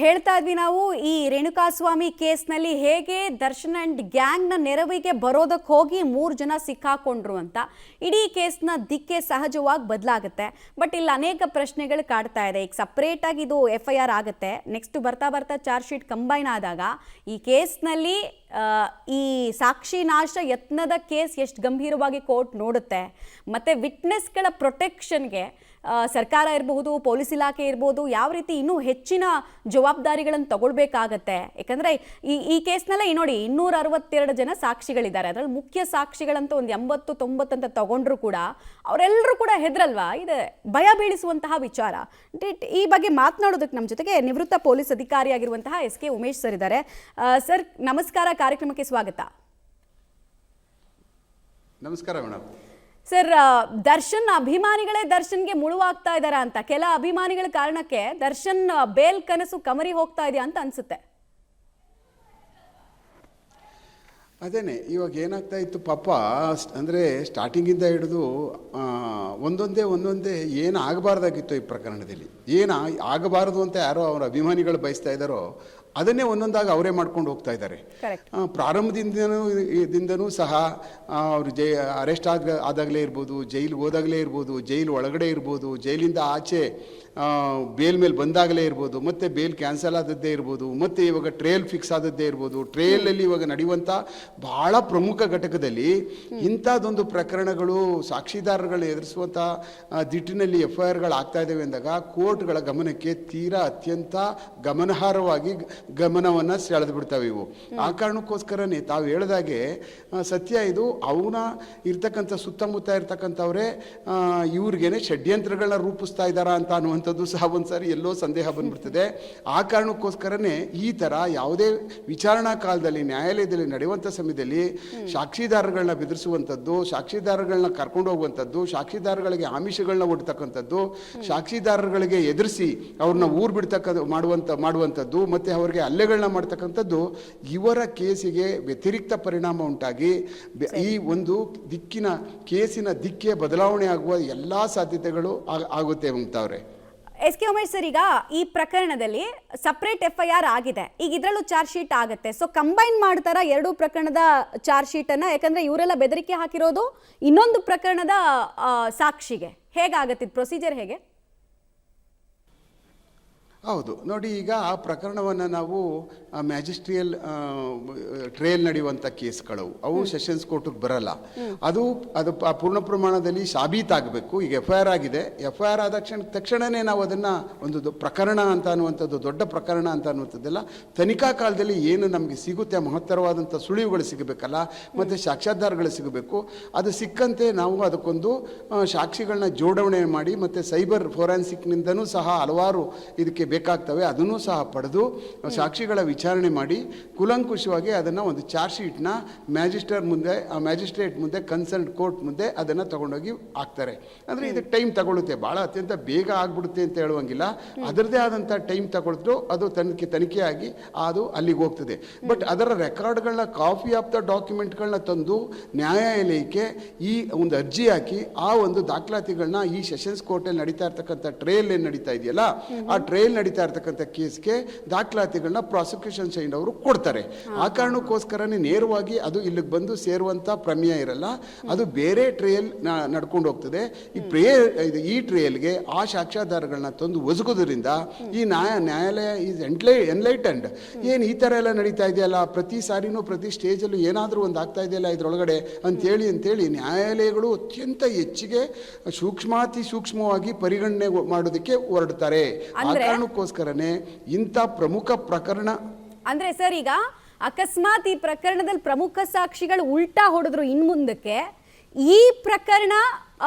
ಹೇಳ್ತಾ ಇದ್ವಿ ನಾವು ಈ ರೇಣುಕಾಸ್ವಾಮಿ ಕೇಸ್ನಲ್ಲಿ ಹೇಗೆ ದರ್ಶನ್ ಅಂಡ್ ಗ್ಯಾಂಗ್ನ ನೆರವಿಗೆ ಬರೋದಕ್ಕೆ ಹೋಗಿ 3 ಜನ ಸಿಕ್ಕಾಕೊಂಡ್ರು ಅಂತ. ಇಡೀ ಕೇಸ್ನ ದಿಕ್ಕೆ ಸಹಜವಾಗಿ ಬದಲಾಗುತ್ತೆ. ಬಟ್ ಇಲ್ಲಿ ಅನೇಕ ಪ್ರಶ್ನೆಗಳು ಕಾಡ್ತಾ ಇದೆ. ಈಗ ಸಪ್ರೇಟ್ ಆಗಿ ಇದು FIR ಆಗುತ್ತೆ, ನೆಕ್ಸ್ಟ್ ಬರ್ತಾ ಬರ್ತಾ ಚಾರ್ಜ್ ಶೀಟ್ ಕಂಬೈನ್ ಆದಾಗ ಈ ಕೇಸ್ನಲ್ಲಿ ಈ ಸಾಕ್ಷಿ ನಾಶ ಯತ್ನದ ಕೇಸ್ ಎಷ್ಟು ಗಂಭೀರವಾಗಿ ಕೋರ್ಟ್ ನೋಡುತ್ತೆ, ಮತ್ತು ವಿಟ್ನೆಸ್ಗಳ ಪ್ರೊಟೆಕ್ಷನ್ಗೆ ಸರ್ಕಾರ ಇರಬಹುದು, ಪೊಲೀಸ್ ಇಲಾಖೆ ಇರ್ಬೋದು, ಯಾವ ರೀತಿ ಇನ್ನೂ ಹೆಚ್ಚಿನ ಜವಾಬ್ದಾರಿಗಳನ್ನು ತಗೊಳ್ಬೇಕಾಗತ್ತೆ. ಯಾಕಂದರೆ ಈ ಕೇಸ್ನಲ್ಲೇ ನೋಡಿ 262 ಜನ ಸಾಕ್ಷಿಗಳಿದ್ದಾರೆ. ಅದರಲ್ಲಿ ಮುಖ್ಯ ಸಾಕ್ಷಿಗಳಂತೂ ಒಂದು 80-90 ಅಂತ ತಗೊಂಡ್ರು ಕೂಡ ಅವರೆಲ್ಲರೂ ಕೂಡ ಹೆದರಲ್ವಾ? ಇದೆ ಭಯ ಬೀಳಿಸುವಂತಹ ವಿಚಾರ. ಈ ಬಗ್ಗೆ ಮಾತನಾಡೋದಕ್ಕೆ ನಮ್ಮ ಜೊತೆಗೆ ನಿವೃತ್ತ ಪೊಲೀಸ್ ಅಧಿಕಾರಿಯಾಗಿರುವಂತಹ SK ಉಮೇಶ್ ಸರ್ ಇದ್ದಾರೆ. ಸರ್ ನಮಸ್ಕಾರ, ಕಾರ್ಯಕ್ರಮಕ್ಕೆ ಸ್ವಾಗತ. ನಮಸ್ಕಾರ ಮೇಡಮ್. ಸರ್, ದರ್ಶನ್ ಅಭಿಮಾನಿಗಳೇ ದರ್ಶನ್ಗೆ ಮುಳುವಾಗ್ತಾ ಇದ್ದಾರಾ ಅಂತ, ಕೆಲ ಅಭಿಮಾನಿಗಳ ಕಾರಣಕ್ಕೆ ದರ್ಶನ್ ಬೇಲ್ ಕನಸು ಕಮರಿ ಹೋಗ್ತಾ ಇದೆಯಾ ಅಂತ ಅನ್ಸುತ್ತೆ. ಅದೇನೆ ಇವಾಗ ಏನಾಗ್ತಾ ಇತ್ತು ಪಾಪ, ಅಂದರೆ ಸ್ಟಾರ್ಟಿಂಗಿಂದ ಹಿಡಿದು ಒಂದೊಂದೇ ಏನು ಆಗಬಾರ್ದಾಗಿತ್ತು ಈ ಪ್ರಕರಣದಲ್ಲಿ, ಏನು ಆಗಬಾರದು ಅಂತ ಯಾರೋ ಅವರ ಅಭಿಮಾನಿಗಳು ಬಯಸ್ತಾ ಇದ್ದಾರೋ ಅದನ್ನೇ ಒಂದೊಂದಾಗಿ ಅವರೇ ಮಾಡ್ಕೊಂಡು ಹೋಗ್ತಾ ಇದ್ದಾರೆ. ಪ್ರಾರಂಭದಿಂದನೂ ಸಹ ಅವರು ಅರೆಸ್ಟ್ ಆದಾಗಲೇ ಇರ್ಬೋದು, ಜೈಲಿಗೆ ಹೋದಾಗಲೇ ಇರ್ಬೋದು, ಜೈಲು ಒಳಗಡೆ ಇರ್ಬೋದು, ಜೈಲಿಂದ ಆಚೆ ಬೇಲ್ ಮೇಲೆ ಬಂದಾಗಲೇ ಇರ್ಬೋದು, ಮತ್ತು ಬೇಲ್ ಕ್ಯಾನ್ಸಲ್ ಆದದ್ದೇ ಇರ್ಬೋದು, ಮತ್ತು ಇವಾಗ ಟ್ರೇಲ್ ಫಿಕ್ಸ್ ಆದದ್ದೇ ಇರ್ಬೋದು. ಟ್ರೇಲಲ್ಲಿ ಇವಾಗ ನಡೆಯುವಂಥ ಭಾಳ ಪ್ರಮುಖ ಘಟಕದಲ್ಲಿ ಇಂಥದ್ದೊಂದು ಪ್ರಕರಣಗಳು ಸಾಕ್ಷಿದಾರಗಳು ಎದುರಿಸುವಂಥ ದಿಟ್ಟಿನಲ್ಲಿ FIRಗಳು ಆಗ್ತಾ ಇದ್ದಾವೆ ಅಂದಾಗ ಕೋರ್ಟ್ಗಳ ಗಮನಕ್ಕೆ ತೀರಾ ಅತ್ಯಂತ ಗಮನಾರ್ಹವಾಗಿ ಗಮನವನ್ನು ಸೆಳೆದು ಬಿಡ್ತಾವೆ ಇವು. ಆ ಕಾರಣಕ್ಕೋಸ್ಕರನೇ ತಾವು ಹೇಳಿದಾಗೆ ಸತ್ಯ ಇದು. ಅವನ ಇರ್ತಕ್ಕಂಥ ಸುತ್ತಮುತ್ತ ಇರ್ತಕ್ಕಂಥವ್ರೆ ಇವ್ರಿಗೇನೆ ಷಡ್ಯಂತ್ರಗಳನ್ನ ರೂಪಿಸ್ತಾ ಇದ್ದಾರಾ ಅಂತ ಅನ್ನುವಂಥದ್ದು ಸಹ ಒಂದ್ಸಾರಿ ಎಲ್ಲೋ ಸಂದೇಹ ಬಂದ್ಬಿಡ್ತದೆ. ಆ ಕಾರಣಕ್ಕೋಸ್ಕರನೇ ಈ ಥರ ಯಾವುದೇ ವಿಚಾರಣಾ ಕಾಲದಲ್ಲಿ ನ್ಯಾಯಾಲಯದಲ್ಲಿ ನಡೆಯುವಂಥ ಸಮಯದಲ್ಲಿ ಸಾಕ್ಷಿದಾರಗಳನ್ನ ಬೆದರಿಸುವಂಥದ್ದು, ಸಾಕ್ಷಿದಾರಗಳನ್ನ ಕರ್ಕೊಂಡು ಹೋಗುವಂಥದ್ದು, ಸಾಕ್ಷಿದಾರಗಳಿಗೆ ಆಮಿಷಗಳನ್ನ ಒಡ್ತಕ್ಕಂಥದ್ದು, ಸಾಕ್ಷಿದಾರಗಳಿಗೆ ಎದುರಿಸಿ ಅವ್ರನ್ನ ಊರು ಮಾಡುವಂಥದ್ದು, ಮತ್ತು ಅವರಿಗೆ ಹಲ್ಲೆಗಳನ್ನ ಮಾಡ್ತಕ್ಕಂಥದ್ದು ಇವರ ಕೇಸಿಗೆ ವ್ಯತಿರಿಕ್ತ ಪರಿಣಾಮ ಉಂಟಾಗಿ ಈ ಒಂದು ಕೇಸಿನ ದಿಕ್ಕೆ ಬದಲಾವಣೆ ಆಗುವ ಎಲ್ಲ ಸಾಧ್ಯತೆಗಳು ಆಗುತ್ತೆ ಅಂತವ್ರೆ. SK ಉಮೇಶ್ ಸರ್, ಈಗ ಈ ಪ್ರಕರಣದಲ್ಲಿ ಸಪ್ರೇಟ್ FIR ಆಗಿದೆ, ಈಗ ಇದರಲ್ಲೂ ಚಾರ್ಜ್ ಶೀಟ್ ಆಗುತ್ತೆ. ಸೊ ಕಂಬೈನ್ ಮಾಡ್ತಾರ ಎರಡೂ ಪ್ರಕರಣದ ಚಾರ್ಜ್ ಶೀಟ್ ಅನ್ನ? ಯಾಕಂದ್ರೆ ಇವರೆಲ್ಲ ಬೆದರಿಕೆ ಹಾಕಿರೋದು ಇನ್ನೊಂದು ಪ್ರಕರಣದ ಸಾಕ್ಷಿಗೆ. ಹೇಗಾಗತ್ತೆ ಇದು ಪ್ರೊಸೀಜರ್, ಹೇಗೆ? ಹೌದು ನೋಡಿ, ಈಗ ಆ ಪ್ರಕರಣವನ್ನು ನಾವು ಮ್ಯಾಜಿಸ್ಟ್ರಿಯಲ್ ಟ್ರೇಲ್ ನಡೆಯುವಂಥ ಕೇಸ್ಗಳು ಅವು ಸೆಷನ್ಸ್ ಕೋರ್ಟಿಗೆ ಬರಲ್ಲ. ಅದು ಪೂರ್ಣ ಪ್ರಮಾಣದಲ್ಲಿ ಸಾಬೀತಾಗಬೇಕು. ಈಗ FIR ಆಗಿದೆ, FIR ಆದ ತಕ್ಷಣವೇ ನಾವು ಅದನ್ನು ಒಂದು ಪ್ರಕರಣ ಅಂತ ಅನ್ನುವಂಥದ್ದು, ದೊಡ್ಡ ಪ್ರಕರಣ ಅಂತ ಅನ್ನುವಂಥದ್ದೆಲ್ಲ ತನಿಖಾ ಕಾಲದಲ್ಲಿ ಏನು ನಮಗೆ ಸಿಗುತ್ತೆ, ಮಹತ್ತರವಾದಂಥ ಸುಳಿವುಗಳು ಸಿಗಬೇಕಲ್ಲ, ಮತ್ತು ಸಾಕ್ಷ್ಯಾಧಾರಗಳು ಸಿಗಬೇಕು. ಅದು ಸಿಕ್ಕಂತೆ ನಾವು ಅದಕ್ಕೊಂದು ಸಾಕ್ಷಿಗಳನ್ನ ಜೋಡಣೆ ಮಾಡಿ, ಮತ್ತು ಸೈಬರ್ ಫೋರೆನ್ಸಿಕ್ನಿಂದನೂ ಸಹ ಹಲವಾರು ಇದಕ್ಕೆ ಬೇಕಾಗ್ತವೆ, ಅದನ್ನು ಸಹ ಪಡೆದು ಸಾಕ್ಷಿಗಳ ವಿಚಾರಣೆ ಮಾಡಿ ಕೂಲಂಕುಷವಾಗಿ ಅದನ್ನು ಒಂದು ಚಾರ್ಜ್ ಶೀಟ್ನ ಮ್ಯಾಜಿಸ್ಟ್ರೇಟ್ ಮುಂದೆ ಕನ್ಸರ್ನ್ ಕೋರ್ಟ್ ಮುಂದೆ ಅದನ್ನು ತಗೊಂಡೋಗಿ ಹಾಕ್ತಾರೆ. ಅಂದರೆ ಇದಕ್ಕೆ ಟೈಮ್ ತಗೊಳುತ್ತೆ, ಭಾಳ ಅತ್ಯಂತ ಬೇಗ ಆಗ್ಬಿಡುತ್ತೆ ಅಂತ ಹೇಳುವಂಗಿಲ್ಲ. ಅದರದ್ದೇ ಆದಂಥ ಟೈಮ್ ತಗೊಳ್ತು, ಅದು ತನಿಖೆಯಾಗಿ ಅದು ಅಲ್ಲಿಗೆ ಹೋಗ್ತದೆ. ಬಟ್ ಅದರ ರೆಕಾರ್ಡ್ಗಳನ್ನ, ಕಾಪಿ ಆಫ್ ದ ಡಾಕ್ಯುಮೆಂಟ್ಗಳನ್ನ ತಂದು ನ್ಯಾಯಾಲಯಕ್ಕೆ ಈ ಒಂದು ಅರ್ಜಿ ಹಾಕಿ ಆ ಒಂದು ದಾಖಲಾತಿಗಳನ್ನ ಈ ಸೆಷನ್ಸ್ ಕೋರ್ಟಲ್ಲಿ ನಡೀತಾ ಇರ್ತಕ್ಕಂಥ ಟ್ರೇಲ್ ಏನು ನಡೀತಾ ಇದೆಯಲ್ಲ, ಆ ಟ್ರೇಲ್ ನಡೀತಾ ಇರ್ತಕ್ಕಂಥ ಕೇಸ್ಗೆ ದಾಖಲಾತಿಗಳನ್ನ ಪ್ರಾಸಿಕ್ಯೂಷನ್ ಸೈಡ್ ಅವರು ಕೊಡ್ತಾರೆ. ಆ ಕಾರಣಕ್ಕೋಸ್ಕರನೇ ನೇರವಾಗಿ ಅದು ಇಲ್ಲಿಗೆ ಬಂದು ಸೇರುವಂಥ ಪ್ರಮೇಯ ಇರಲ್ಲ, ಅದು ಬೇರೆ ಟ್ರೇಲ್ ನಡ್ಕೊಂಡು ಹೋಗ್ತದೆ. ಈ ಟ್ರೇಲ್ಗೆ ಆ ಸಾಕ್ಷ್ಯಾಧಾರಗಳನ್ನ ತಂದು ಒದಗೋದ್ರಿಂದ ಈ ನ್ಯಾಯಾಲಯ ಈಸ್ ಎನ್ಲೈಟೆಂಡ್. ಏನು ಈ ಥರ ಎಲ್ಲ ನಡೀತಾ ಇದೆಯಲ್ಲ, ಪ್ರತಿ ಸಾರಿನೂ ಪ್ರತಿ ಸ್ಟೇಜಲ್ಲೂ ಏನಾದರೂ ಒಂದು ಆಗ್ತಾ ಇದೆಯಲ್ಲ ಇದರೊಳಗಡೆ ಅಂತೇಳಿ ನ್ಯಾಯಾಲಯಗಳು ಅತ್ಯಂತ ಹೆಚ್ಚಿಗೆ ಸೂಕ್ಷ್ಮವಾಗಿ ಪರಿಗಣನೆ ಮಾಡೋದಕ್ಕೆ ಹೊರಡ್ತಾರೆ. ಆ ಕಾರಣಕ್ಕೋಸ್ಕರನೇ ಇಂಥ ಪ್ರಮುಖ ಪ್ರಕರಣ ಅಂದ್ರೆ ಸರ್, ಈಗ ಅಕಸ್ಮಾತ್ ಈ ಪ್ರಕರಣದಲ್ಲಿ ಪ್ರಮುಖ ಸಾಕ್ಷಿಗಳು ಉಲ್ಟಾ ಹೊಡೆದ್ರು ಇನ್ಮುಂದಕ್ಕೆ, ಈ ಪ್ರಕರಣ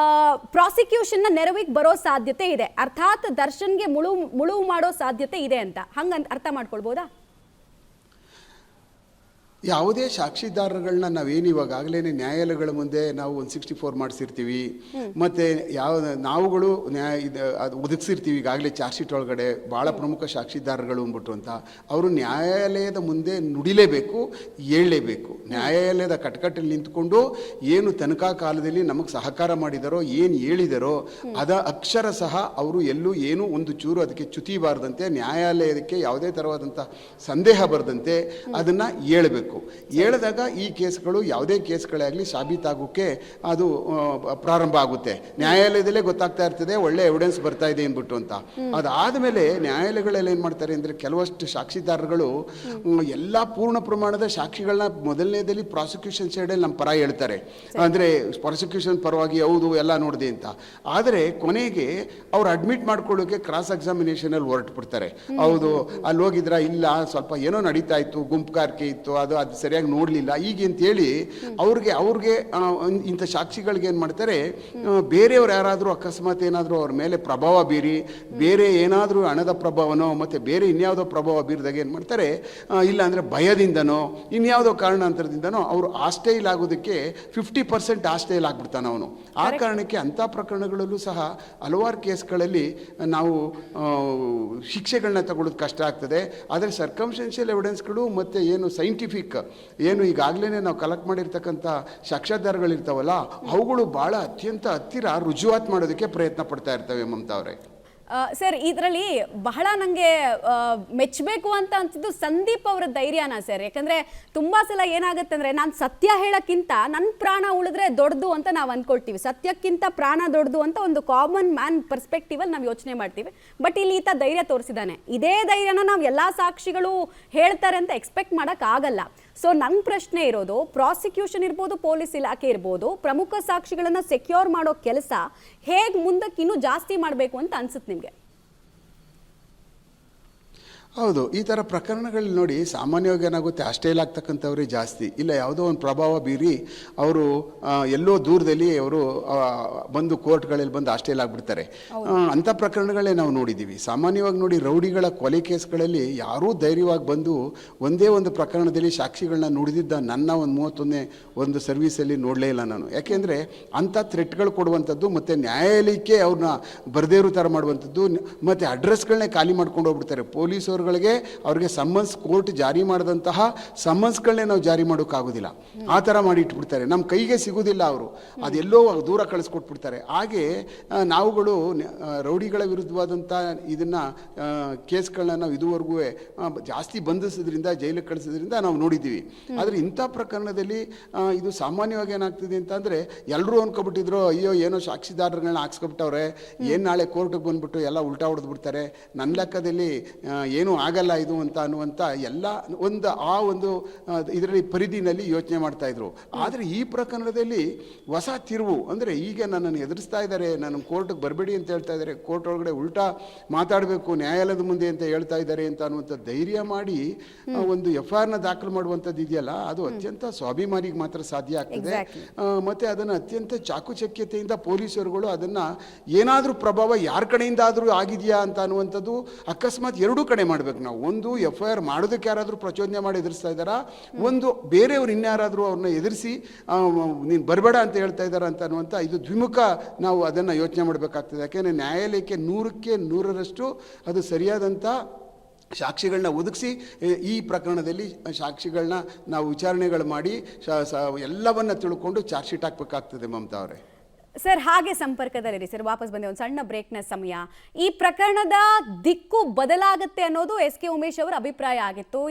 ಪ್ರಾಸಿಕ್ಯೂಷನ್ನ ನೆರವಿಗೆ ಬರೋ ಸಾಧ್ಯತೆ ಇದೆ, ಅರ್ಥಾತ್ ದರ್ಶನ್ಗೆ ಮುಳುವು ಮಾಡೋ ಸಾಧ್ಯತೆ ಇದೆ ಅಂತ ಹಂಗಂತ ಅರ್ಥ ಮಾಡ್ಕೊಳ್ಬೋದಾ? ಯಾವುದೇ ಸಾಕ್ಷಿದಾರಗಳನ್ನ ನಾವೇನು ಇವಾಗಲೇ ನ್ಯಾಯಾಲಯಗಳ ಮುಂದೆ ನಾವು 164 ಮಾಡಿಸಿರ್ತೀವಿ, ಮತ್ತು ನಾವುಗಳು ಅದು ಒದಗಿಸಿರ್ತೀವಿ ಈಗಾಗಲೇ ಚಾರ್ಜ್ ಶೀಟ್ ಒಳಗಡೆ ಭಾಳ ಪ್ರಮುಖ ಸಾಕ್ಷಿದಾರಗಳು ಅಂದ್ಬಿಟ್ಟು ಅಂತ. ಅವರು ನ್ಯಾಯಾಲಯದ ಮುಂದೆ ನುಡಿಲೇಬೇಕು, ಹೇಳಲೇಬೇಕು. ನ್ಯಾಯಾಲಯದ ಕಟಕಟಲ್ಲಿ ನಿಂತ್ಕೊಂಡು ಏನು ತನಿಖಾ ಕಾಲದಲ್ಲಿ ನಮಗೆ ಸಹಕಾರ ಮಾಡಿದಾರೋ, ಏನು ಹೇಳಿದಾರೋ ಅದ ಅಕ್ಷರ ಸಹ ಅವರು ಎಲ್ಲೂ ಏನು ಒಂದು ಚೂರು ಅದಕ್ಕೆ ಚ್ಯುತಿಬಾರ್ದಂತೆ, ನ್ಯಾಯಾಲಯಕ್ಕೆ ಯಾವುದೇ ಥರವಾದಂಥ ಸಂದೇಹ ಬರದಂತೆ ಅದನ್ನು ಹೇಳಬೇಕು. ಹೇಳಿದಾಗ ಈ ಕೇಸ್ಗಳು ಯಾವುದೇ ಕೇಸ್ಗಳೇ ಆಗಲಿ ಸಾಬೀತಾಗೋಕ್ಕೆ ಅದು ಪ್ರಾರಂಭ ಆಗುತ್ತೆ. ನ್ಯಾಯಾಲಯದಲ್ಲೇ ಗೊತ್ತಾಗ್ತಾ ಇರ್ತದೆ ಒಳ್ಳೆ ಎವಿಡೆನ್ಸ್ ಬರ್ತಾ ಇದೆ ಅಂದ್ಬಿಟ್ಟು ಅಂತ. ಅದಾದಮೇಲೆ ನ್ಯಾಯಾಲಯಗಳಲ್ಲಿ ಏನು ಮಾಡ್ತಾರೆ ಅಂದರೆ, ಕೆಲವಷ್ಟು ಸಾಕ್ಷಿದಾರಗಳು ಎಲ್ಲ ಪೂರ್ಣ ಪ್ರಮಾಣದ ಸಾಕ್ಷಿಗಳನ್ನ ಮೊದಲನೇದಲ್ಲಿ ಪ್ರಾಸಿಕ್ಯೂಷನ್ ಸೈಡಲ್ಲಿ ನಮ್ಮ ಪರ ಹೇಳ್ತಾರೆ, ಅಂದರೆ ಪ್ರಾಸಿಕ್ಯೂಷನ್ ಪರವಾಗಿ ಹೌದು ಎಲ್ಲ ನೋಡಿದೆ ಅಂತ. ಆದರೆ ಕೊನೆಗೆ ಅವ್ರು ಅಡ್ಮಿಟ್ ಮಾಡ್ಕೊಳ್ಳೋಕೆ ಕ್ರಾಸ್ ಎಕ್ಸಾಮಿನೇಷನಲ್ಲಿ ಹೊರಟುಬಿಡ್ತಾರೆ. ಹೌದು ಅಲ್ಲಿ ಹೋಗಿದ್ರ, ಇಲ್ಲ ಸ್ವಲ್ಪ ಏನೋ ನಡೀತಾ ಇತ್ತು, ಗುಂಪುಗಾರಿಕೆ ಇತ್ತು, ಅದು ಸರಿಯಾಗಿ ನೋಡಲಿಲ್ಲ ಹೀಗೆ ಅಂತೇಳಿ ಅವ್ರಿಗೆ ಇಂಥ ಸಾಕ್ಷಿಗಳಿಗೆ ಏನು ಮಾಡ್ತಾರೆ, ಬೇರೆಯವ್ರು ಯಾರಾದರೂ ಅಕಸ್ಮಾತ್ ಏನಾದರೂ ಅವ್ರ ಮೇಲೆ ಪ್ರಭಾವ ಬೀರಿ, ಬೇರೆ ಏನಾದರೂ ಹಣದ ಪ್ರಭಾವನೋ ಮತ್ತು ಬೇರೆ ಇನ್ಯಾವುದೋ ಪ್ರಭಾವ ಬೀರಿದಾಗ ಏನು ಮಾಡ್ತಾರೆ, ಇಲ್ಲ ಅಂದರೆ ಭಯದಿಂದನೋ ಇನ್ಯಾವುದೋ ಕಾರಣಾಂತರದಿಂದನೋ ಅವರು ಆಸ್ಟೈಲ್ ಆಗೋದಕ್ಕೆ 50% ಆಸ್ಟೈಲ್ ಆಗ್ಬಿಡ್ತಾನೆ ಅವನು. ಆ ಕಾರಣಕ್ಕೆ ಅಂಥ ಪ್ರಕರಣಗಳಲ್ಲೂ ಸಹ ಹಲವಾರು ಕೇಸ್ಗಳಲ್ಲಿ ನಾವು ಶಿಕ್ಷೆಗಳನ್ನ ತಗೊಳ್ಳೋದು ಕಷ್ಟ ಆಗ್ತದೆ. ಆದರೆ ಸರ್ಕಮ್ಸ್ಟೆನ್ಷಿಯಲ್ ಎವಿಡೆನ್ಸ್ಗಳು ಮತ್ತು ಏನು ಸೈಂಟಿಫಿಕ್ ಏನು ಈಗಾಗಲೇ ನಾವು ಕಲೆಕ್ಟ್ ಮಾಡಿರ್ತಕ್ಕಂಥ ಸಾಕ್ಷ್ಯಾಧಾರಗಳಿರ್ತಾವಲ್ಲ, ಅವುಗಳು ಭಾಳ ಅತ್ಯಂತ ಹತ್ತಿರ ರುಜುವಾತ್ ಮಾಡೋದಕ್ಕೆ ಪ್ರಯತ್ನ ಪಡ್ತಾ ಇರ್ತವೆ ಮಮತಾ ಅವರೇ. ಸರ್, ಇದರಲ್ಲಿ ಬಹಳ ನನಗೆ ಮೆಚ್ಚಬೇಕು ಅಂತ ಅನ್ಸಿದ್ದು ಸಂದೀಪ್ ಅವರ ಧೈರ್ಯನ ಸರ್. ಯಾಕಂದರೆ ತುಂಬ ಸಲ ಏನಾಗುತ್ತೆ ಅಂದರೆ, ನಾನು ಸತ್ಯ ಹೇಳೋಕ್ಕಿಂತ ನನ್ನ ಪ್ರಾಣ ಉಳಿದ್ರೆ ದೊಡ್ಡದು ಅಂತ ನಾವು ಅಂದ್ಕೊಳ್ತೀವಿ. ಸತ್ಯಕ್ಕಿಂತ ಪ್ರಾಣ ದೊಡ್ಡದು ಅಂತ ಒಂದು ಕಾಮನ್ ಮ್ಯಾನ್ ಪರ್ಸ್ಪೆಕ್ಟಿವಲ್ಲಿ ನಾವು ಯೋಚನೆ ಮಾಡ್ತೀವಿ. ಬಟ್ ಇಲ್ಲಿ ಈತ ಧೈರ್ಯ ತೋರಿಸಿದ್ದಾನೆ. ಇದೇ ಧೈರ್ಯನ ನಾವು ಎಲ್ಲ ಸಾಕ್ಷಿಗಳು ಹೇಳ್ತಾರೆ ಅಂತ ಎಕ್ಸ್ಪೆಕ್ಟ್ ಮಾಡೋಕ್ಕಾಗಲ್ಲ. ಸೊ ನನ್ನ ಪ್ರಶ್ನೆ ಇರೋದು, ಪ್ರಾಸಿಕ್ಯೂಷನ್ ಇರ್ಬೋದು, ಪೊಲೀಸ್ ಇಲಾಖೆ ಇರ್ಬೋದು, ಪ್ರಮುಖ ಸಾಕ್ಷಿಗಳನ್ನು ಸೆಕ್ಯೂರ್ ಮಾಡೋ ಕೆಲಸ ಹೇಗೆ ಮುಂದಕ್ಕೆ ಇನ್ನೂ ಜಾಸ್ತಿ ಮಾಡಬೇಕು ಅಂತ ಅನ್ಸುತ್ತೆ ನಿಮಗೆ? ಹೌದು, ಈ ಥರ ಪ್ರಕರಣಗಳಲ್ಲಿ ನೋಡಿ ಸಾಮಾನ್ಯವಾಗಿ ಏನಾಗುತ್ತೆ, ಅಷ್ಟೇಲ್ ಆಗ್ತಕ್ಕಂಥವ್ರೇ ಜಾಸ್ತಿ. ಇಲ್ಲ ಯಾವುದೋ ಒಂದು ಪ್ರಭಾವ ಬೀರಿ ಅವರು ಎಲ್ಲೋ ದೂರದಲ್ಲಿ ಅವರು ಬಂದು ಕೋರ್ಟ್ಗಳಲ್ಲಿ ಬಂದು ಅಷ್ಟೇಲ್ ಆಗಿಬಿಡ್ತಾರೆ. ಅಂಥ ಪ್ರಕರಣಗಳೇ ನಾವು ನೋಡಿದ್ದೀವಿ. ಸಾಮಾನ್ಯವಾಗಿ ನೋಡಿ, ರೌಡಿಗಳ ಕೊಲೆ ಕೇಸ್ಗಳಲ್ಲಿ ಯಾರೂ ಧೈರ್ಯವಾಗಿ ಬಂದು ಒಂದೇ ಒಂದು ಪ್ರಕರಣದಲ್ಲಿ ಸಾಕ್ಷಿಗಳನ್ನ ನುಡಿದಿದ್ದ ನನ್ನ ಒಂದು 31ನೇ ಒಂದು ಸರ್ವೀಸಲ್ಲಿ ನೋಡಲೇ ಇಲ್ಲ ನಾನು. ಯಾಕೆಂದರೆ ಅಂಥ ಥ್ರೆಟ್ಗಳು ಕೊಡುವಂಥದ್ದು ಮತ್ತು ನ್ಯಾಯಾಲಯಕ್ಕೆ ಅವ್ರನ್ನ ಬರದೇ ಇರೋ ಥರ ಮಾಡುವಂಥದ್ದು, ಮತ್ತು ಅಡ್ರೆಸ್ಗಳನ್ನೇ ಖಾಲಿ ಮಾಡ್ಕೊಂಡು ಹೋಗ್ಬಿಡ್ತಾರೆ. ಪೊಲೀಸರು ಅವ್ರಿಗೆ ಸಮ್ಮನ್ಸ್ ಕೋರ್ಟ್ ಜಾರಿ ಮಾಡಿದಂತಹ ಸಮ್ಮನ್ಸ್ಗಳನ್ನೇ ನಾವು ಜಾರಿ ಮಾಡೋಕ್ಕಾಗೋದಿಲ್ಲ, ಆ ಥರ ಮಾಡಿ ಇಟ್ಬಿಡ್ತಾರೆ. ನಮ್ಮ ಕೈಗೆ ಸಿಗೋದಿಲ್ಲ, ಅವರು ಅದೆಲ್ಲೋ ದೂರ ಕಳಿಸ್ಕೊಟ್ಬಿಡ್ತಾರೆ. ಹಾಗೆ ನಾವುಗಳು ರೌಡಿಗಳ ವಿರುದ್ಧವಾದಂಥ ಇದನ್ನು ಕೇಸ್ಗಳನ್ನ ನಾವು ಇದುವರೆಗೂ ಜಾಸ್ತಿ ಬಂಧಿಸೋದ್ರಿಂದ, ಜೈಲಿಗೆ ಕಳಿಸೋದ್ರಿಂದ ನಾವು ನೋಡಿದ್ದೀವಿ. ಆದರೆ ಇಂಥ ಪ್ರಕರಣದಲ್ಲಿ ಇದು ಸಾಮಾನ್ಯವಾಗಿ ಏನಾಗ್ತಿದೆ ಅಂತಂದರೆ, ಎಲ್ಲರೂ ಅಂದ್ಕೊಬಿಟ್ಟಿದ್ರು, ಅಯ್ಯೋ ಏನೋ ಸಾಕ್ಷಿದಾರಗಳನ್ನ ಹಾಕ್ಸ್ಕೊಬಿಟ್ಟವ್ರೆ, ಏನು ನಾಳೆ ಕೋರ್ಟಿಗೆ ಬಂದುಬಿಟ್ಟು ಎಲ್ಲ ಉಲ್ಟಾ ಹೊಡೆದು ಬಿಡ್ತಾರೆ, ನನ್ನ ಲೆಕ್ಕದಲ್ಲಿ ಏನು ಆಗಲ್ಲ ಇದು ಅಂತ ಅನ್ನುವಂಥ ಎಲ್ಲ ಒಂದು ಇದರಲ್ಲಿ ಪರಿಧಿನಲ್ಲಿ ಯೋಚನೆ ಮಾಡ್ತಾ ಇದ್ರು. ಆದರೆ ಈ ಪ್ರಕರಣದಲ್ಲಿ ಹೊಸ ತಿರುವು ಅಂದರೆ, ಈಗ ನನ್ನನ್ನು ಎದುರಿಸ್ತಾ ಇದ್ದಾರೆ, ನಾನು ಕೋರ್ಟ್ಗೆ ಬರಬೇಡಿ ಅಂತ ಹೇಳ್ತಾ ಇದ್ದಾರೆ, ಕೋರ್ಟ್ ಒಳಗಡೆ ಉಲ್ಟಾ ಮಾತಾಡಬೇಕು ನ್ಯಾಯಾಲಯದ ಮುಂದೆ ಅಂತ ಹೇಳ್ತಾ ಇದ್ದಾರೆ ಅಂತ ಅನ್ನುವಂಥ ಧೈರ್ಯ ಮಾಡಿ ಒಂದು FIR ದಾಖಲು ಮಾಡುವಂಥದ್ದು ಇದೆಯಲ್ಲ, ಅದು ಅತ್ಯಂತ ಸ್ವಾಭಿಮಾನಿಗೆ ಮಾತ್ರ ಸಾಧ್ಯ ಆಗ್ತದೆ. ಮತ್ತು ಅದನ್ನು ಅತ್ಯಂತ ಚಾಕುಚಕ್ಯತೆಯಿಂದ ಪೊಲೀಸರುಗಳು ಅದನ್ನು ಏನಾದರೂ ಪ್ರಭಾವ ಯಾರ ಕಡೆಯಿಂದ ಆದರೂ ಆಗಿದೆಯಾ ಅಂತ ಅನ್ನುವಂಥದ್ದು ಅಕಸ್ಮಾತ್ ಎರಡೂ ಕಡೆ ಮಾಡಬೇಕು ನಾವು. ಒಂದು FIR ಮಾಡೋದಕ್ಕೆ ಯಾರಾದರೂ ಪ್ರಚೋದನೆ ಮಾಡಿ ಎದುರಿಸ್ತಾ ಇದ್ದಾರಾ, ಒಂದು ಬೇರೆಯವ್ರು ಇನ್ಯಾರಾದರೂ ಅವ್ರನ್ನ ಎದುರಿಸಿ ನೀನು ಬರಬೇಡ ಅಂತ ಹೇಳ್ತಾ ಇದ್ದಾರೆ ಅಂತ ಅನ್ನುವಂಥ ಇದು ದ್ವಿಮುಖ ನಾವು ಅದನ್ನು ಯೋಚನೆ ಮಾಡಬೇಕಾಗ್ತದೆ. ಯಾಕೆಂದರೆ ನ್ಯಾಯಾಲಯಕ್ಕೆ 100ಕ್ಕೆ 100ರಷ್ಟು ಅದು ಸರಿಯಾದಂಥ ಸಾಕ್ಷಿಗಳನ್ನ ಒದಗಿಸಿ ಈ ಪ್ರಕರಣದಲ್ಲಿ ಸಾಕ್ಷಿಗಳನ್ನ ನಾವು ವಿಚಾರಣೆಗಳು ಮಾಡಿ ಎಲ್ಲವನ್ನ ತಿಳ್ಕೊಂಡು ಚಾರ್ಜ್ ಶೀಟ್ ಹಾಕಬೇಕಾಗ್ತದೆ ಮಮತಾ ಅವರೇ. ಸರ್, ಹಾಗೆ ಸಂಪರ್ಕದಲ್ಲಿರಿ ಸರ್. ವಾಪಸ್ ಬಂದೆ, ಒಂದು ಸಣ್ಣ ಬ್ರೇಕ್ನ ಸಮಯ. ಈ ಪ್ರಕರಣದ ದಿಕ್ಕು ಬದಲಾಗುತ್ತೆ ಅನ್ನೋದು SK ಉಮೇಶ್ ಅವರ ಅಭಿಪ್ರಾಯ ಆಗಿತ್ತು.